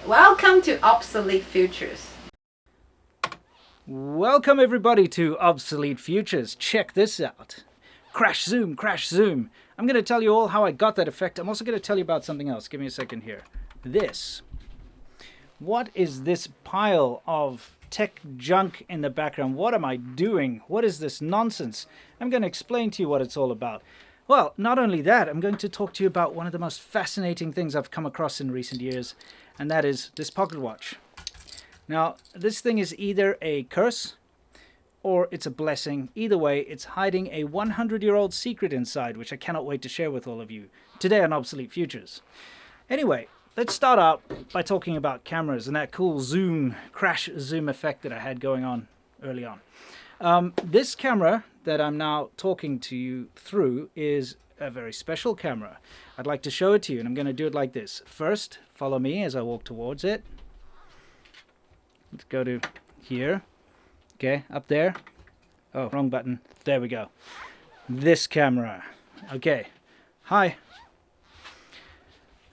Welcome to Obsolete Futures. Welcome everybody to Obsolete Futures. Check this out. Crash zoom, crash zoom. I'm going to tell you all how I got that effect. I'm also going to tell you about something else. Give me a second here. This. What is this pile of tech junk in the background? What am I doing? What is this nonsense? I'm going to explain to you what it's all about. Well, not only that, I'm going to talk to you about one of the most fascinating things I've come across in recent years, and that is this pocket watch. Now, this thing is either a curse or it's a blessing. Either way, it's hiding a 100-year-old secret inside, which I cannot wait to share with all of you today on Obsolete Futures. Anyway, let's start out by talking about cameras and that cool zoom, crash zoom effect that I had going on early on. This camera that I'm now talking to you through is a very special camera. I'd like to show it to you, and I'm going to do it like this. First, follow me as I walk towards it. Let's go to here. Okay, up there. Oh, wrong button. There we go. This camera. Okay. Hi.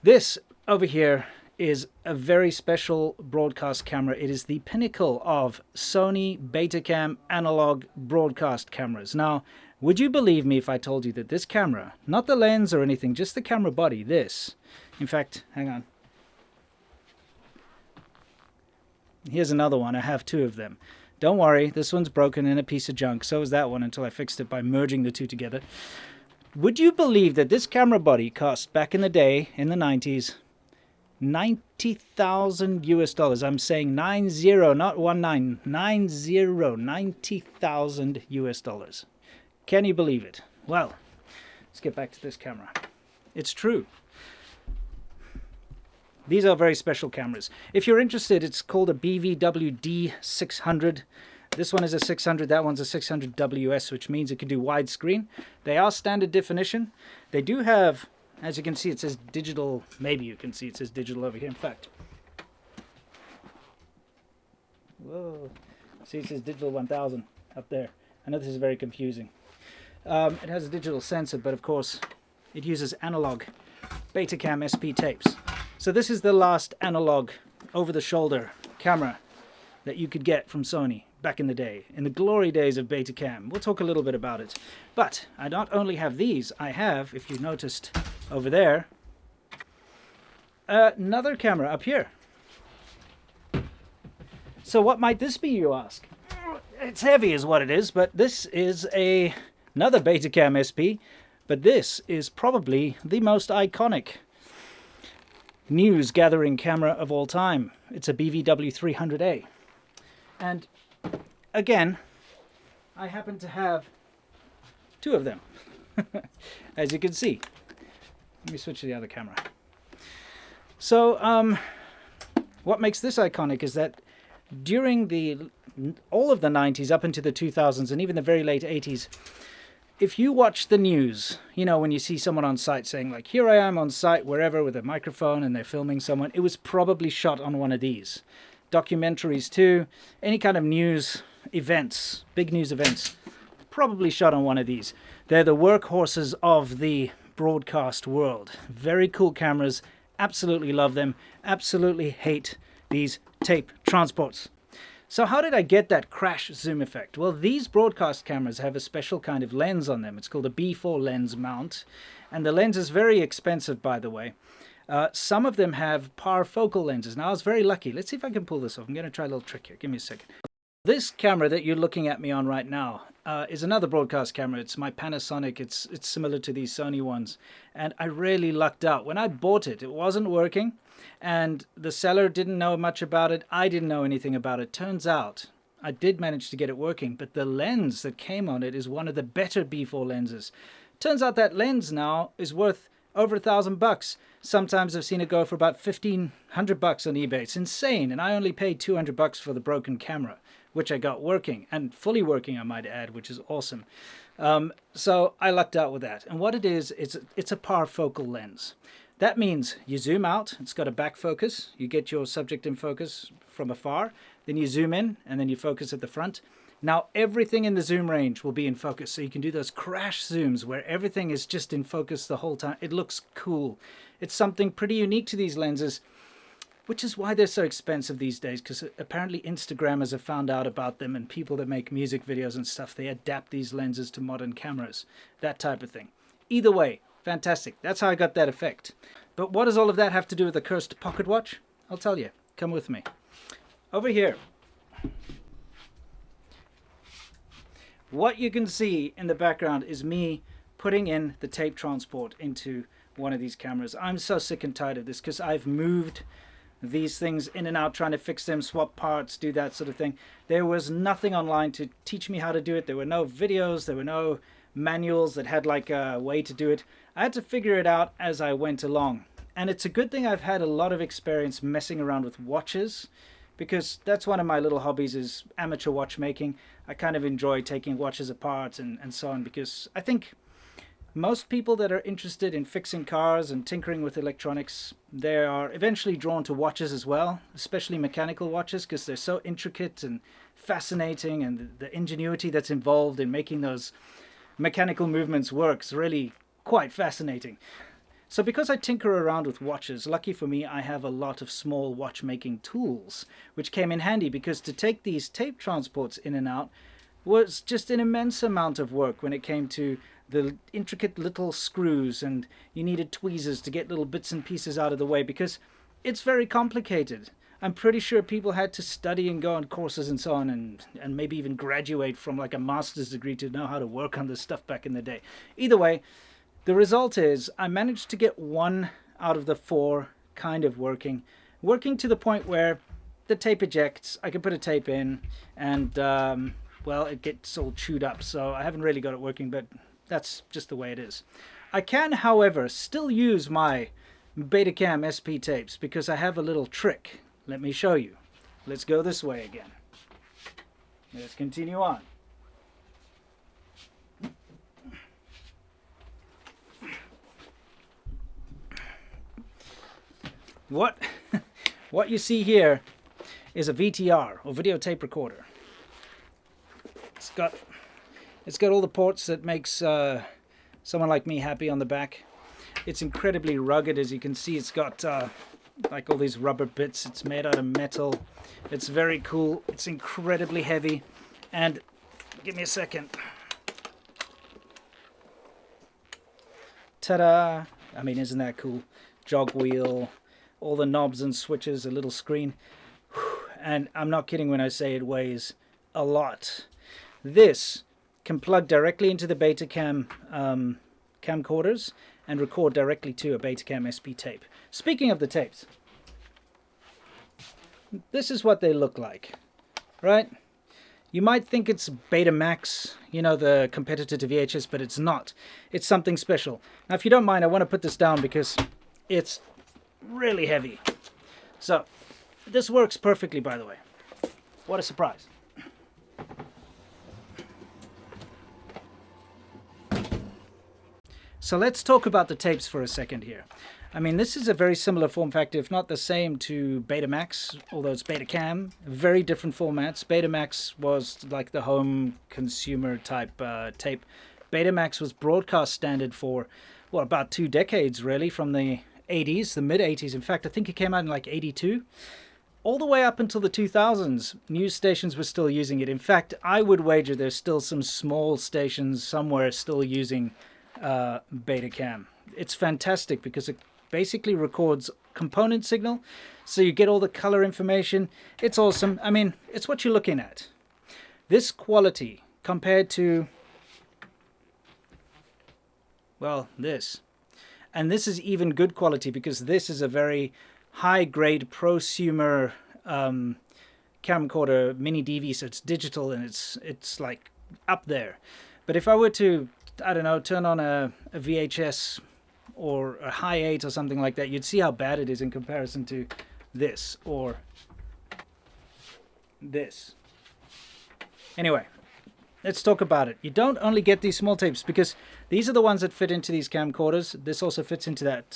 This over here is a very special broadcast camera. It is the pinnacle of Sony Betacam analog broadcast cameras. Now, would you believe me if I told you that this camera, not the lens or anything, just the camera body, this, in fact, hang on. Here's another one. I have two of them. Don't worry, this one's broken and a piece of junk. So is that one until I fixed it by merging the two together. Would you believe that this camera body cost back in the day, in the 90s, $90,000 US. I'm saying 90, not 19, 90,000 US. Can you believe it? Well, let's get back to this camera. It's true. These are very special cameras. If you're interested, it's called a BVWD600. This one is a 600, that one's a 600 WS, which means it can do widescreen. They are standard definition. They do have, as you can see, it says digital. Maybe you can see it says digital over here. In fact, whoa, see it says digital 1000 up there. I know this is very confusing. It has a digital sensor, but of course, it uses analog Betacam SP tapes. So this is the last analog over-the-shoulder camera that you could get from Sony back in the day, in the glory days of Betacam. We'll talk a little bit about it. But I not only have these, I have, if you noticed over there, another camera up here. So what might this be, you ask? It's heavy is what it is, but this is another Betacam SP, but this is probably the most iconic news gathering camera of all time. It's a BVW300A. And again, I happen to have two of them, as you can see. Let me switch to the other camera. So what makes this iconic is that during all of the 90s up into the 2000s and even the very late 80s, if you watch the news, you know, when you see someone on site saying, like, here I am on site wherever with a microphone and they're filming someone, it was probably shot on one of these. Documentaries too, any kind of news events, big news events, probably shot on one of these. They're the workhorses of the broadcast world. Very cool cameras, absolutely love them, absolutely hate these tape transports. So how did I get that crash zoom effect? Well, these broadcast cameras have a special kind of lens on them. It's called a B4 lens mount. And the lens is very expensive, by the way. Some of them have parafocal lenses. Now, I was very lucky. Let's see if I can pull this off. I'm going to try a little trick here. Give me a second. This camera that you're looking at me on right now is another broadcast camera. It's my Panasonic. It's similar to these Sony ones. And I really lucked out. When I bought it, it wasn't working. And the seller didn't know much about it. I didn't know anything about it. Turns out I did manage to get it working, but the lens that came on it is one of the better B4 lenses. Turns out that lens now is worth over $1,000. Sometimes I've seen it go for about $1,500 on eBay. It's insane. And I only paid $200 for the broken camera, which I got working, and fully working, I might add, which is awesome. So I lucked out with that. And what it is, it's a parafocal lens. That means you zoom out, it's got a back focus, you get your subject in focus from afar, then you zoom in, and then you focus at the front. Now everything in the zoom range will be in focus, so you can do those crash zooms where everything is just in focus the whole time. It looks cool. It's something pretty unique to these lenses. which is why they're so expensive these days, because apparently Instagrammers have found out about them, and people that make music videos and stuff, they adapt these lenses to modern cameras, that type of thing. Either way, fantastic. That's how I got that effect. But what does all of that have to do with the cursed pocket watch? I'll tell you. Come with me. Over here, what you can see in the background is me putting in the tape transport into one of these cameras. I'm so sick and tired of this, because I've moved these things in and out, trying to fix them, swap parts, do that sort of thing. There was nothing online to teach me how to do it. There were no videos, there were no manuals that had like a way to do it. I had to figure it out as I went along. And it's a good thing I've had a lot of experience messing around with watches, because that's one of my little hobbies, is amateur watchmaking. I kind of enjoy taking watches apart and so on, because I think most people that are interested in fixing cars and tinkering with electronics, they are eventually drawn to watches as well, especially mechanical watches, because they're so intricate and fascinating, and the ingenuity that's involved in making those mechanical movements work is really quite fascinating. So because I tinker around with watches, lucky for me, I have a lot of small watchmaking tools, which came in handy, because to take these tape transports in and out was just an immense amount of work when it came to the intricate little screws, and you needed tweezers to get little bits and pieces out of the way, because it's very complicated. I'm pretty sure people had to study and go on courses and so on, and maybe even graduate from like a master's degree to know how to work on this stuff back in the day. Either way, the result is I managed to get 1 out of the 4 kind of working to the point where the tape ejects, I can put a tape in, and well, it gets all chewed up, so I haven't really got it working, but that's just the way it is. I can, however, still use my Betacam SP tapes, because I have a little trick. Let me show you. Let's go this way again. Let's continue on. What you see here is a VTR, or video tape recorder. It's got all the ports that makes someone like me happy on the back. It's incredibly rugged, as you can see. It's got like all these rubber bits. It's made out of metal. It's very cool. It's incredibly heavy. And give me a second. Ta-da! I mean, isn't that cool? Jog wheel, all the knobs and switches, a little screen. And I'm not kidding when I say it weighs a lot. This can plug directly into the Betacam camcorders and record directly to a Betacam SP tape. Speaking of the tapes, this is what they look like, right? You might think it's Betamax, you know, the competitor to VHS, but it's not. It's something special. Now, if you don't mind, I want to put this down because it's really heavy. So, this works perfectly, by the way. What a surprise. So let's talk about the tapes for a second here. I mean, this is a very similar form factor, if not the same, to Betamax, although it's Betacam. Very different formats. Betamax was like the home consumer type tape. Betamax was broadcast standard for, well, about 2 decades, really, from the 80s, the mid-80s. In fact, I think it came out in like 82. All the way up until the 2000s, news stations were still using it. In fact, I would wager there's still some small stations somewhere still using Betacam. It's fantastic because it basically records component signal, so you get all the color information. It's awesome. I mean, it's what you're looking at. This quality compared to, well, this. And this is even good quality because this is a very high-grade prosumer camcorder mini DV, so it's digital and it's like up there. But if I were to, I don't know, turn on a VHS or a high 8 or something like that, you'd see how bad it is in comparison to this or this. Anyway, let's talk about it. You don't only get these small tapes because these are the ones that fit into these camcorders. This also fits into that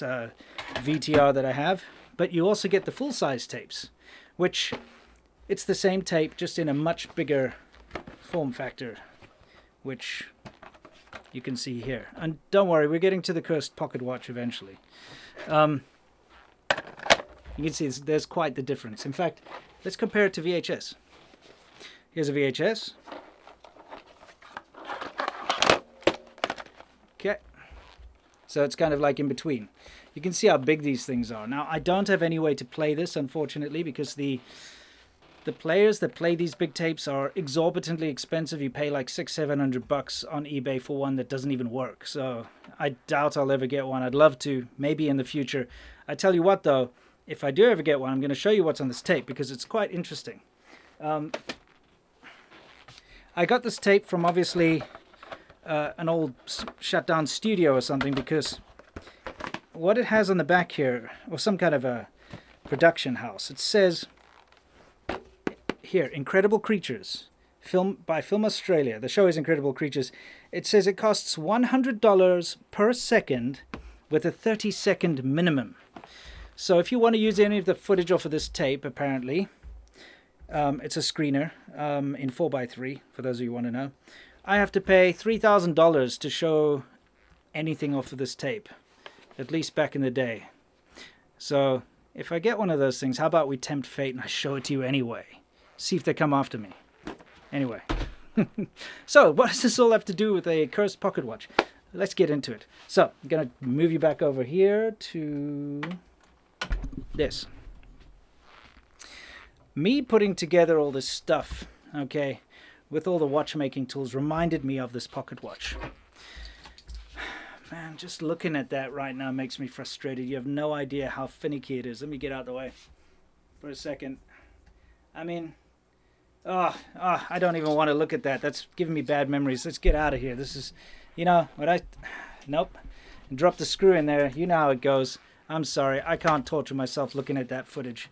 VTR that I have. But you also get the full-size tapes, which it's the same tape just in a much bigger form factor, which you can see here. And don't worry, we're getting to the cursed pocket watch eventually. You can see there's quite the difference. In fact, let's compare it to VHS. Here's a VHS. Okay. So it's kind of like in between. You can see how big these things are. Now, I don't have any way to play this, unfortunately, because the players that play these big tapes are exorbitantly expensive. You pay like $600-700 on eBay for one that doesn't even work. So I doubt I'll ever get one. I'd love to, maybe in the future. I tell you what, though, if I do ever get one, I'm going to show you what's on this tape because it's quite interesting. I got this tape from obviously an old shut down studio or something, because what it has on the back here, or some kind of a production house, it says here, Incredible Creatures, by Film Australia. The show is Incredible Creatures. It says it costs $100 per second with a 30-second minimum. So if you want to use any of the footage off of this tape, apparently, it's a screener in 4:3, for those of you who want to know. I have to pay $3,000 to show anything off of this tape, at least back in the day. So if I get one of those things, how about we tempt fate and I show it to you anyway? See if they come after me. Anyway. So what does this all have to do with a cursed pocket watch? Let's get into it. So I'm going to move you back over here to this. Me putting together all this stuff, okay, with all the watchmaking tools, reminded me of this pocket watch. Man, just looking at that right now makes me frustrated. You have no idea how finicky it is. Let me get out of the way for a second. I mean, I don't even want to look at that. That's giving me bad memories. Let's get out of here. This is, you know, nope. Drop the screw in there. You know how it goes. I'm sorry. I can't torture myself looking at that footage.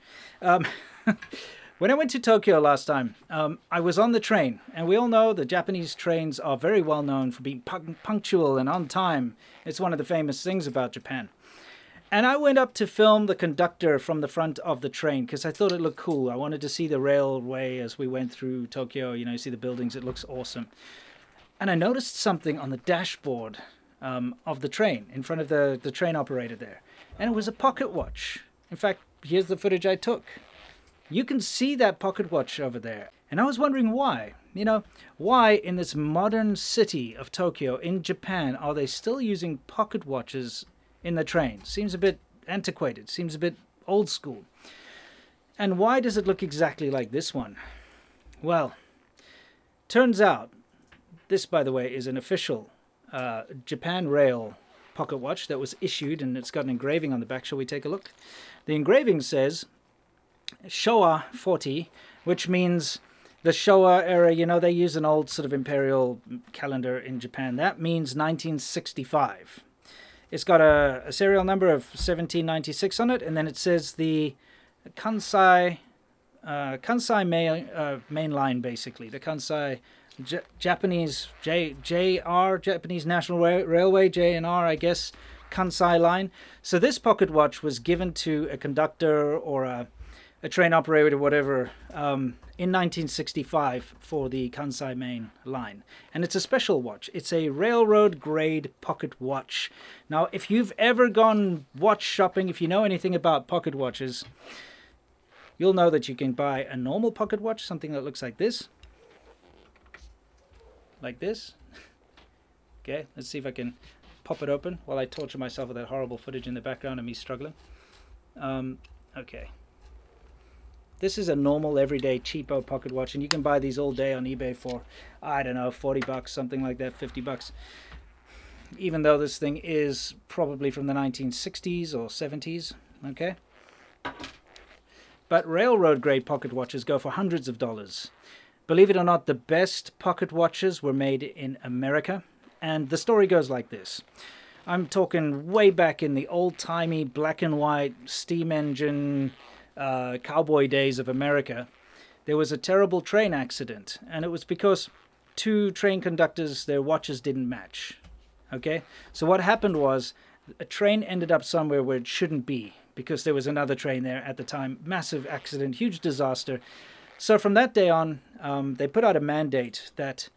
When I went to Tokyo last time, I was on the train, and we all know the Japanese trains are very well known for being punctual and on time. It's one of the famous things about Japan. And I went up to film the conductor from the front of the train because I thought it looked cool. I wanted to see the railway as we went through Tokyo. You know, you see the buildings. It looks awesome. And I noticed something on the dashboard of the train in front of the train operator there. And it was a pocket watch. In fact, here's the footage I took. You can see that pocket watch over there. And I was wondering why. You know, why in this modern city of Tokyo in Japan are they still using pocket watches in the train? Seems a bit antiquated, seems a bit old school. And why does it look exactly like this one? Well, turns out, this by the way is an official Japan Rail pocket watch that was issued, and it's got an engraving on the back. Shall we take a look? The engraving says Showa 40, which means the Showa era. You know, they use an old sort of imperial calendar in Japan. That means 1965. It's got a serial number of 1796 on it, and then it says the Kansai main line, basically. The Kansai Japanese JR, Japanese National Railway, JNR, I guess, Kansai line. So this pocket watch was given to a conductor or a train operator or whatever in 1965 for the Kansai main line. And it's a special watch. It's a railroad grade pocket watch. Now, if you've ever gone watch shopping, if you know anything about pocket watches, you'll know that you can buy a normal pocket watch, something that looks like this. Like this. Okay, let's see if I can pop it open while I torture myself with that horrible footage in the background of me struggling. Okay. This is a normal, everyday, cheapo pocket watch, and you can buy these all day on eBay for, I don't know, 40 bucks, something like that, 50 bucks. Even though this thing is probably from the 1960s or 70s, okay? But railroad-grade pocket watches go for hundreds of dollars. Believe it or not, the best pocket watches were made in America, and the story goes like this. I'm talking way back in the old-timey black and white steam engine cowboy days of America. There was a terrible train accident, and it was because two train conductors, their watches didn't match. Okay, so what happened was a train ended up somewhere where it shouldn't be because there was another train there at the time. Massive accident, huge disaster. So from that day on, they put out a mandate that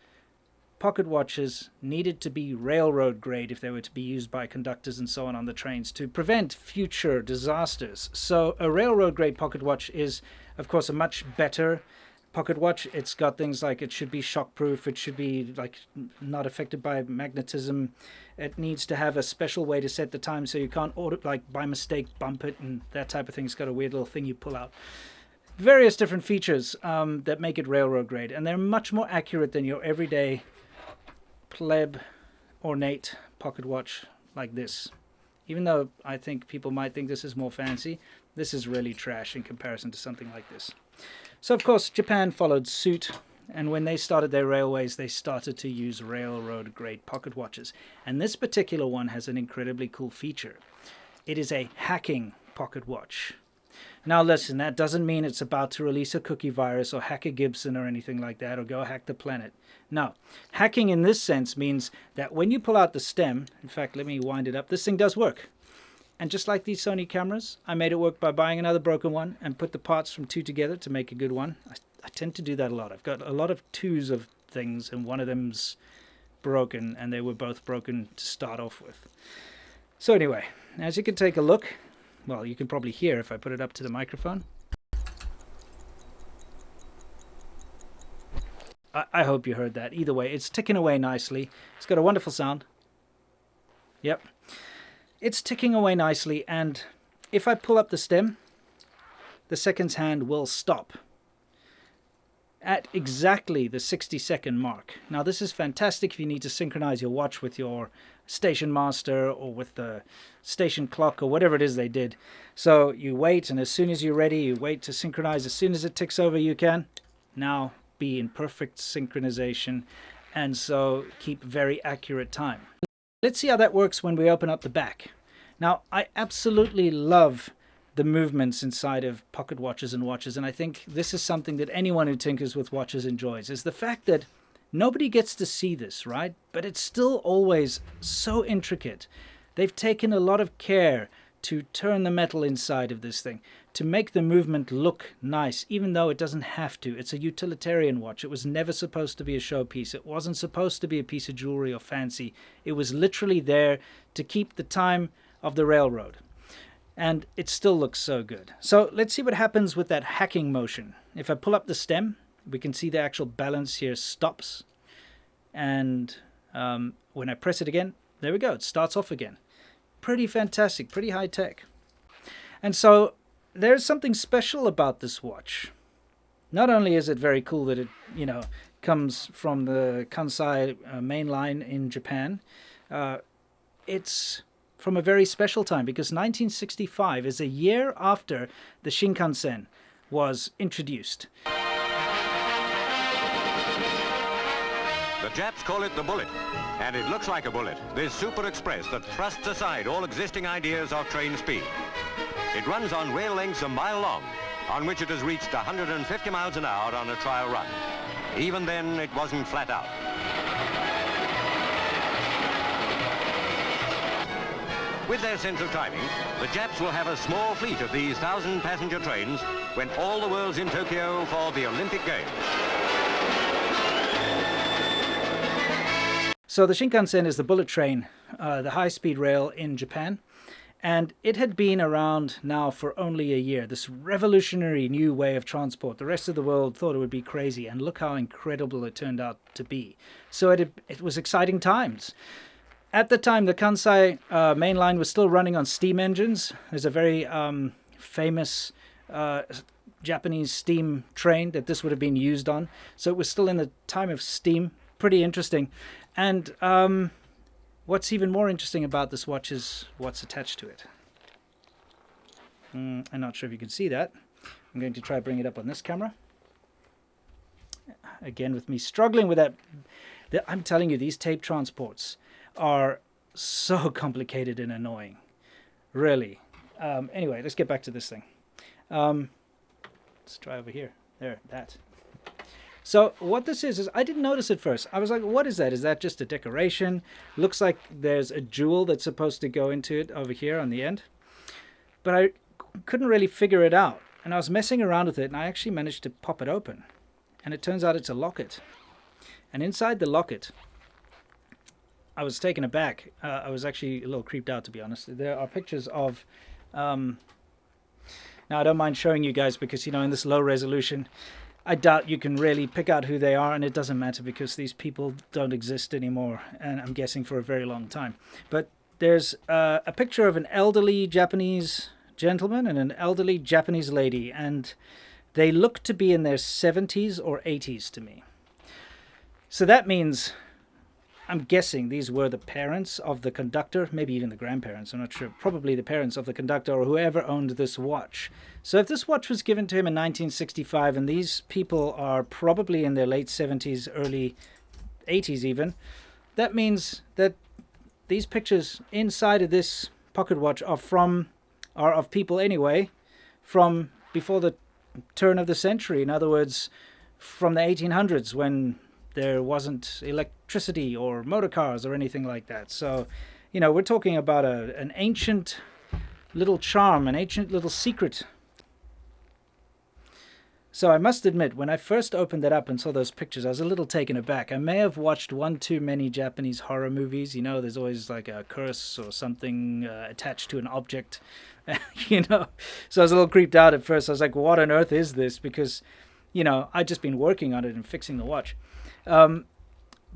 pocket watches needed to be railroad grade if they were to be used by conductors and so on the trains to prevent future disasters. So a railroad grade pocket watch is, of course, a much better pocket watch. It's got things like it should be shockproof, it should be like not affected by magnetism. It needs to have a special way to set the time so you can't like by mistake bump it and that type of thing. It's got a weird little thing you pull out. Various different features that make it railroad grade, and they're much more accurate than your everyday pleb ornate pocket watch like this. Even though I think people might think this is more fancy, this is really trash in comparison to something like this. So of course Japan followed suit, and when they started their railways they started to use railroad grade pocket watches, and this particular one has an incredibly cool feature. It is a hacking pocket watch. Now listen, that doesn't mean it's about to release a cookie virus or hack a Gibson or anything like that, or go hack the planet. No, hacking in this sense means that when you pull out the stem, in fact, let me wind it up, this thing does work. And just like these Sony cameras, I made it work by buying another broken one and put the parts from two together to make a good one. I tend to do that a lot. I've got a lot of twos of things, and one of them's broken, and they were both broken to start off with. So anyway, as you can take a look, well, you can probably hear if I put it up to the microphone. I hope you heard that. Either way, it's ticking away nicely. It's got a wonderful sound. Yep. It's ticking away nicely, and if I pull up the stem, the seconds hand will stop at exactly the 60-second mark. Now this is fantastic if you need to synchronize your watch with your station master or with the station clock or whatever it is they did. So you wait, and as soon as you're ready, you wait to synchronize. As soon as it ticks over, you can now be in perfect synchronization, and so keep very accurate time. Let's see how that works when we open up the back. Now I absolutely love the movements inside of pocket watches and watches, and I think this is something that anyone who tinkers with watches enjoys, is the fact that nobody gets to see this, right? But it's still always so intricate. They've taken a lot of care to turn the metal inside of this thing, to make the movement look nice, even though it doesn't have to. It's a utilitarian watch. It was never supposed to be a showpiece. It wasn't supposed to be a piece of jewelry or fancy. It was literally there to keep the time of the railroad. And it still looks so good. So let's see what happens with that hacking motion. If I pull up the stem, we can see the actual balance here stops. And when I press it again, there we go. It starts off again. Pretty fantastic, pretty high tech. And so there's something special about this watch. Not only is it very cool that it, comes from the Kansai main line in Japan, it's from a very special time, because 1965 is a year after the Shinkansen was introduced. The Japs call it the bullet, and it looks like a bullet, this super express that thrusts aside all existing ideas of train speed. It runs on rail lengths a mile long, on which it has reached 150 miles an hour on a trial run. Even then, it wasn't flat out. With their sense of timing, the Japs will have a small fleet of these 1,000-passenger trains when all the world's in Tokyo for the Olympic Games. So the Shinkansen is the bullet train, the high-speed rail in Japan, and it had been around now for only a year, this revolutionary new way of transport. The rest of the world thought it would be crazy, and look how incredible it turned out to be. So it was exciting times. At the time, the Kansai main line was still running on steam engines. There's a very famous Japanese steam train that this would have been used on. So it was still in the time of steam. Pretty interesting. And what's even more interesting about this watch is what's attached to it. I'm not sure if you can see that. I'm going to try to bring it up on this camera. Again, with me struggling with that. I'm telling you, these tape transports are so complicated and annoying. Really. Anyway, let's get back to this thing. Let's try over here. There, that. So what this is I didn't notice at first. I was like, what is that? Is that just a decoration? Looks like there's a jewel that's supposed to go into it over here on the end. But I couldn't really figure it out. And I was messing around with it, and I actually managed to pop it open. And it turns out it's a locket. And inside the locket I was taken aback. I was actually a little creeped out, to be honest. There are pictures of... now, I don't mind showing you guys because, you know, in this low resolution, I doubt you can really pick out who they are, and it doesn't matter because these people don't exist anymore, and I'm guessing for a very long time. But there's a picture of an elderly Japanese gentleman and an elderly Japanese lady, and they look to be in their 70s or 80s to me. So that means, I'm guessing these were the parents of the conductor, maybe even the grandparents, I'm not sure, probably the parents of the conductor or whoever owned this watch. So if this watch was given to him in 1965 and these people are probably in their late 70s, early 80s even, that means that these pictures inside of this pocket watch are of people anyway from before the turn of the century. In other words, from the 1800s when there wasn't electricity or motor cars or anything like that. So, you know, we're talking about an ancient little charm, an ancient little secret. So I must admit, when I first opened that up and saw those pictures, I was a little taken aback. I may have watched one too many Japanese horror movies. You know, there's always like a curse or something attached to an object, you know. So I was a little creeped out at first. I was like, what on earth is this? Because, you know, I'd just been working on it and fixing the watch.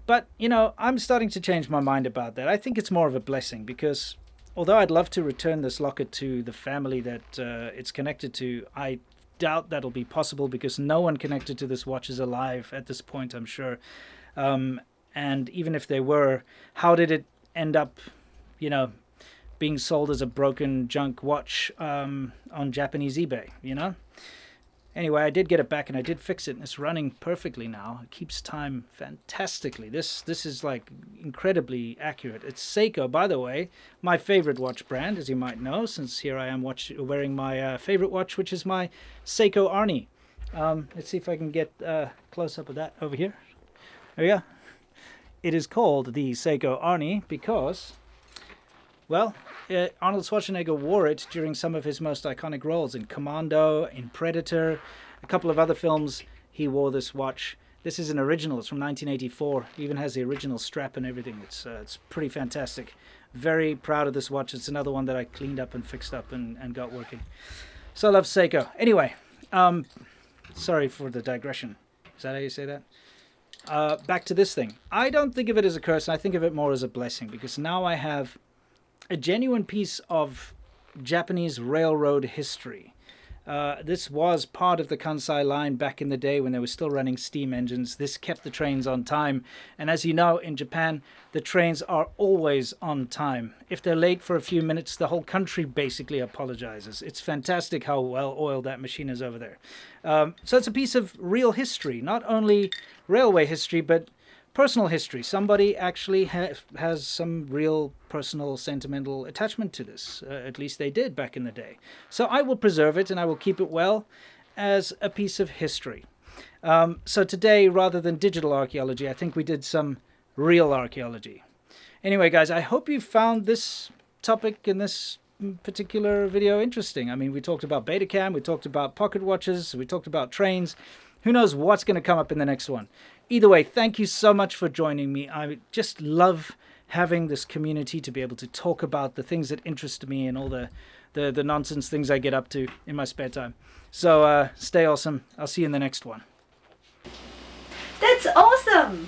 But, you know, I'm starting to change my mind about that. I think it's more of a blessing because although I'd love to return this locket to the family that it's connected to, I doubt that'll be possible because no one connected to this watch is alive at this point, I'm sure. And even if they were, how did it end up, you know, being sold as a broken junk watch on Japanese eBay, you know? Anyway, I did get it back and I did fix it and it's running perfectly now. It keeps time fantastically. This is like incredibly accurate. It's Seiko, by the way, my favorite watch brand, as you might know, since here I am wearing my favorite watch, which is my Seiko Arnie. Let's see if I can get a close-up of that over here. There we go. It is called the Seiko Arnie because, well, Arnold Schwarzenegger wore it during some of his most iconic roles in Commando, in Predator, a couple of other films. He wore this watch. This is an original. It's from 1984. It even has the original strap and everything. It's pretty fantastic. Very proud of this watch. It's another one that I cleaned up and fixed up and got working. So I love Seiko. Anyway, sorry for the digression. Is that how you say that? Back to this thing. I don't think of it as a curse. I think of it more as a blessing because now I have a genuine piece of Japanese railroad history. This was part of the Kansai line back in the day when they were still running steam engines. This kept the trains on time. And as you know, in Japan, the trains are always on time. If they're late for a few minutes, the whole country basically apologizes. It's fantastic how well oiled that machine is over there. So it's a piece of real history, not only railway history, but personal history. Somebody actually has some real personal sentimental attachment to this. At least they did back in the day. So I will preserve it and I will keep it well as a piece of history. So today, rather than digital archaeology, I think we did some real archaeology. Anyway, guys, I hope you found this topic in this particular video interesting. I mean, we talked about Betacam, we talked about pocket watches, we talked about trains. Who knows what's going to come up in the next one. Either way, thank you so much for joining me. I just love having this community to be able to talk about the things that interest me and all the nonsense things I get up to in my spare time. So stay awesome. I'll see you in the next one. That's awesome!